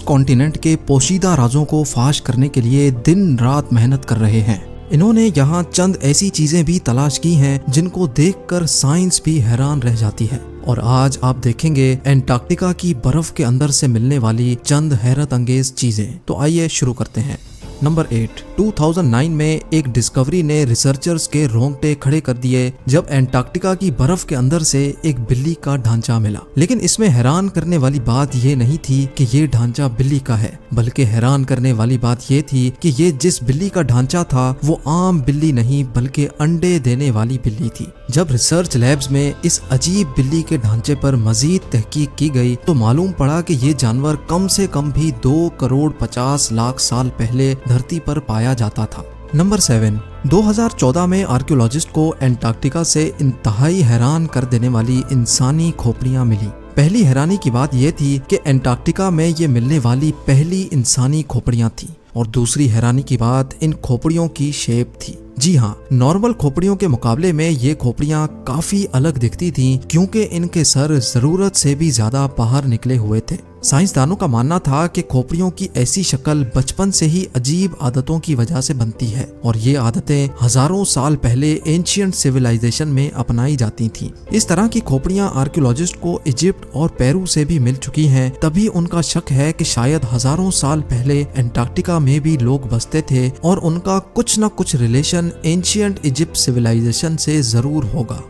Continent के पोशीदा राजों को फाश करने के लिए दिन रात मेहनत कर रहे हैं। इन्होंने यहाँ चंद ऐसी चीजें भी तलाश की हैं जिनको देखकर साइंस भी हैरान रह जाती है। और आज आप देखेंगे एंटार्क्टिका की बर्फ के अंदर से मिलने वाली चंद हैरत अंगेज चीजें। तो आइए शुरू करते हैं। नंबर 8, 2009 में एक डिस्कवरी ने रिसर्चर्स के रोंगटे खड़े कर दिए जब एंटार्क्टिका की बर्फ के अंदर से एक बिल्ली का ढांचा मिला। लेकिन इसमें हैरान करने वाली बात ये नहीं थी कि ये ढांचा बिल्ली का है, बल्कि हैरान करने वाली बात ये थी कि ये जिस बिल्ली का ढांचा था वो आम बिल्ली नहीं बल्कि अंडे देने वाली बिल्ली थी। जब रिसर्च लैब्स में इस अजीब बिल्ली के ढांचे पर मजीद तहकीक की गई तो मालूम पड़ा कि ये जानवर कम से कम भी 2 करोड़ 50 लाख साल पहले धरती पर पाया जाता था। नंबर 7, 2014 में आर्कियोलॉजिस्ट को एंटार्क्टिका से इंतहाई हैरान कर देने वाली इंसानी खोपड़ियां मिली। पहली हैरानी की बात यह थी कि एंटार्क्टिका में ये मिलने वाली पहली इंसानी खोपड़ियां थी, और दूसरी हैरानी की बात इन खोपड़ियों की शेप थी। जी हाँ, नॉर्मल खोपड़ियों के मुकाबले में ये खोपड़ियां काफी अलग दिखती थीं क्योंकि इनके सर जरूरत से भी ज्यादा बाहर निकले हुए थे। साइंसदानों का मानना था कि खोपड़ियों की ऐसी शक्ल बचपन से ही अजीब आदतों की वजह से बनती है, और ये आदतें हजारों साल पहले एंशिएंट सिविलाइजेशन में अपनाई जाती थीं। इस तरह की खोपड़ियां आर्कियोलॉजिस्ट को इजिप्ट और पेरू से भी मिल चुकी हैं। तभी उनका शक है कि शायद हजारों साल पहले एंटार्क्टिका में भी लोग बसते थे और उनका कुछ न कुछ रिलेशन एंशिएंट इजिप्ट सिविलाइजेशन से जरूर होगा।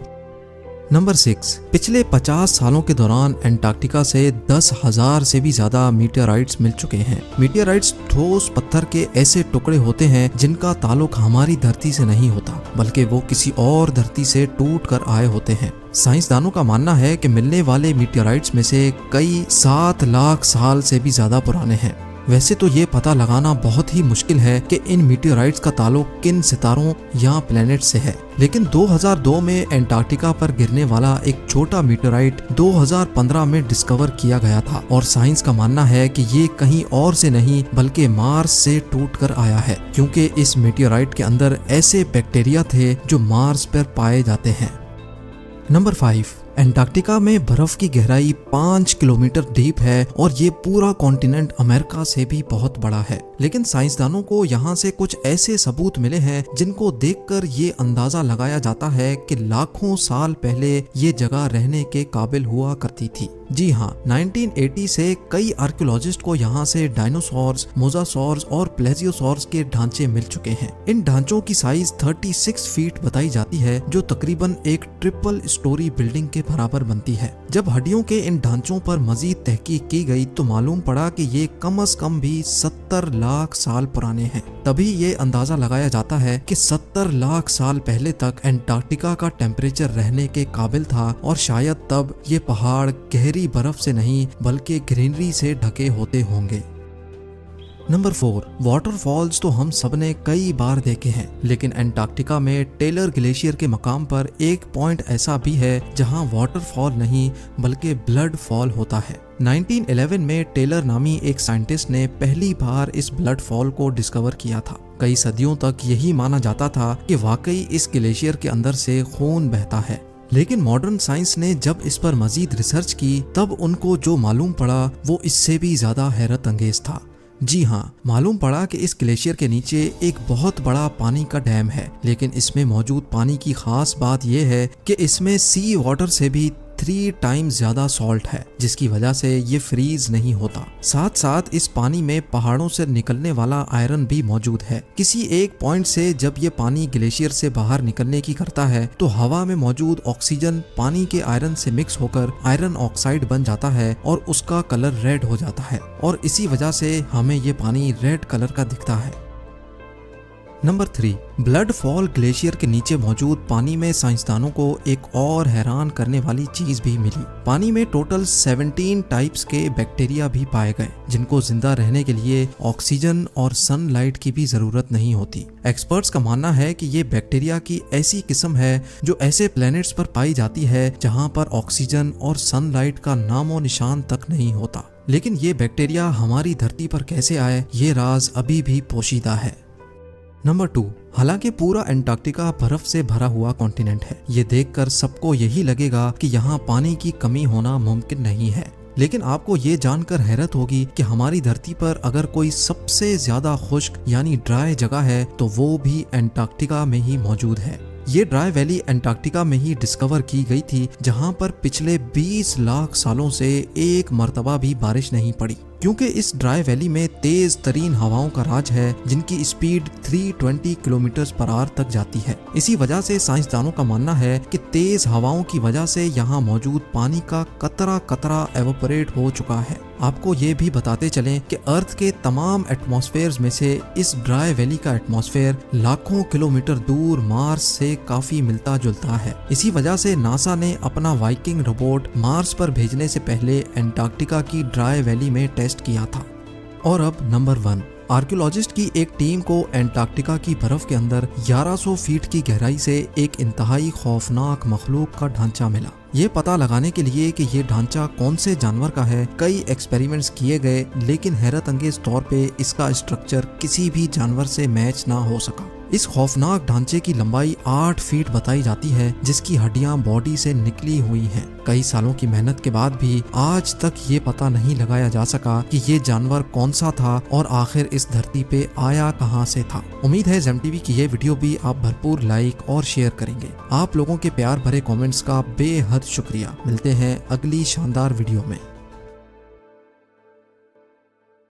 नंबर 6, पिछले 50 सालों के दौरान एंटार्क्टिका से 10,000 से भी ज्यादा मीटियोराइट्स मिल चुके हैं। मीटियोराइट्स ठोस पत्थर के ऐसे टुकड़े होते हैं जिनका ताल्लुक हमारी धरती से नहीं होता, बल्कि वो किसी और धरती से टूट कर आए होते हैं। साइंसदानों का मानना है कि मिलने वाले मीटियोराइट्स में से कई 7 लाख साल से भी ज्यादा पुराने हैं। वैसे तो ये पता लगाना बहुत ही मुश्किल है कि इन मीटियोराइट्स का ताल्लुक किन सितारों या प्लेनेट से है, लेकिन 2002 में एंटार्क्टिका पर गिरने वाला एक छोटा मीटियोराइट 2015 में डिस्कवर किया गया था, और साइंस का मानना है कि ये कहीं और से नहीं बल्कि मार्स से टूट कर आया है, क्योंकि इस मीटियोराइट के अंदर ऐसे बैक्टीरिया थे जो मार्स पर पाए जाते हैं। नंबर 5, एंटार्क्टिका में बर्फ की गहराई 5 किलोमीटर डीप है और ये पूरा कॉन्टिनेंट अमेरिका से भी बहुत बड़ा है। लेकिन साइंसदानों को यहाँ से कुछ ऐसे सबूत मिले हैं जिनको देखकर ये अंदाजा लगाया जाता है कि लाखों साल पहले ये जगह रहने के काबिल हुआ करती थी। जी हाँ, 1980 से कई आर्कियोलॉजिस्ट को यहाँ से डायनासोर्स, मोजासोर्स और प्लेजियोसोर्स के ढांचे मिल चुके हैं। इन ढांचों की साइज 36 फीट बताई जाती है, जो तकरीबन एक ट्रिपल स्टोरी बिल्डिंग के बराबर बनती है। जब हड्डियों के इन ढांचों पर मजीद तहकीक की गई तो मालूम पड़ा कि ये कम से कम भी 70 लाख साल पुराने हैं। तभी ये अंदाजा लगाया जाता है कि 70 लाख साल पहले तक एंटार्क्टिका का टेम्परेचर रहने के काबिल था, और शायद तब ये पहाड़ गहरी बर्फ से नहीं बल्कि ग्रीनरी से ढके होते होंगे। नंबर 4, वाटरफॉल्स तो हम सबने कई बार देखे हैं, लेकिन एंटार्क्टिका में टेलर ग्लेशियर के मकाम पर एक पॉइंट ऐसा भी है जहां वाटरफॉल नहीं बल्कि ब्लड फॉल होता है। 1911 में टेलर नामी एक साइंटिस्ट ने पहली बार इस ब्लड फॉल को डिस्कवर किया था। कई सदियों तक यही माना जाता था कि वाकई इस ग्लेशियर के अंदर से खून बहता है, लेकिन मॉडर्न साइंस ने जब इस पर मजीद रिसर्च की तब उनको जो मालूम पड़ा वो इससे भी ज्यादा हैरत अंगेज था। जी हाँ, मालूम पड़ा कि इस ग्लेशियर के नीचे एक बहुत बड़ा पानी का डैम है, लेकिन इसमें मौजूद पानी की खास बात यह है कि इसमें सी वाटर से भी 3 टाइम्स ज्यादा सॉल्ट है, जिसकी वजह से ये फ्रीज नहीं होता। साथ साथ इस पानी में पहाड़ों से निकलने वाला आयरन भी मौजूद है। किसी एक पॉइंट से जब ये पानी ग्लेशियर से बाहर निकलने की करता है तो हवा में मौजूद ऑक्सीजन पानी के आयरन से मिक्स होकर आयरन ऑक्साइड बन जाता है और उसका कलर रेड हो जाता है, और इसी वजह से हमें ये पानी रेड कलर का दिखता है। नंबर 3, ब्लड फॉल ग्लेशियर के नीचे मौजूद पानी में साइंसदानों को एक और हैरान करने वाली चीज भी मिली। पानी में टोटल 17 टाइप्स के बैक्टीरिया भी पाए गए, जिनको जिंदा रहने के लिए ऑक्सीजन और सनलाइट की भी जरूरत नहीं होती। एक्सपर्ट्स का मानना है कि ये बैक्टीरिया की ऐसी किस्म है जो ऐसे प्लैनेट्स पर पाई जाती है जहाँ पर ऑक्सीजन और सनलाइट का नामो निशान तक नहीं होता। लेकिन ये बैक्टीरिया हमारी धरती पर कैसे आए, ये राज अभी भी पोशीदा है। नंबर 2, हालांकि पूरा एंटार्क्टिका बर्फ से भरा हुआ कॉन्टिनेंट है, ये देखकर सबको यही लगेगा कि यहाँ पानी की कमी होना मुमकिन नहीं है। लेकिन आपको ये जानकर हैरत होगी कि हमारी धरती पर अगर कोई सबसे ज्यादा खुश्क यानी ड्राई जगह है तो वो भी एंटार्क्टिका में ही मौजूद है। ये ड्राई वैली एंटार्क्टिका में ही डिस्कवर की गई थी, जहां पर पिछले 20 लाख सालों से एक मर्तबा भी बारिश नहीं पड़ी, क्योंकि इस ड्राई वैली में तेज तरीन हवाओं का राज है जिनकी स्पीड 320 किलोमीटर पर आवर तक जाती है। इसी वजह से साइंसदानों का मानना है कि तेज हवाओं की वजह से यहाँ मौजूद पानी का कतरा कतरा एवोपरेट हो चुका है। आपको ये भी बताते चलें कि अर्थ के तमाम एटमॉस्फेयर्स में से इस ड्राई वैली का एटमॉस्फेयर लाखों किलोमीटर दूर मार्स से काफी मिलता जुलता है। इसी वजह से नासा ने अपना वाइकिंग रोबोट मार्स पर भेजने से पहले एंटार्क्टिका की ड्राई वैली में टेस्ट किया था। और अब नंबर 1, आर्कियोलॉजिस्ट की एक टीम को एंटार्क्टिका की बर्फ के अंदर 1100 फीट की गहराई से एक इंतहाई खौफनाक मखलूक का ढांचा मिला। ये पता लगाने के लिए कि ये ढांचा कौन से जानवर का है, कई एक्सपेरिमेंट्स किए गए, लेकिन हैरत अंगेज तौर पे इसका स्ट्रक्चर किसी भी जानवर से मैच ना हो सका। इस खौफनाक ढांचे की लंबाई 8 फीट बताई जाती है, जिसकी हड्डियां बॉडी से निकली हुई हैं। कई सालों की मेहनत के बाद भी आज तक ये पता नहीं लगाया जा सका कि ये जानवर कौन सा था और आखिर इस धरती पे आया कहां से था। उम्मीद है जेम टीवी की ये वीडियो भी आप भरपूर लाइक और शेयर करेंगे। आप लोगों के प्यार भरे कमेंट्स का बेहद शुक्रिया। मिलते हैं अगली शानदार वीडियो में।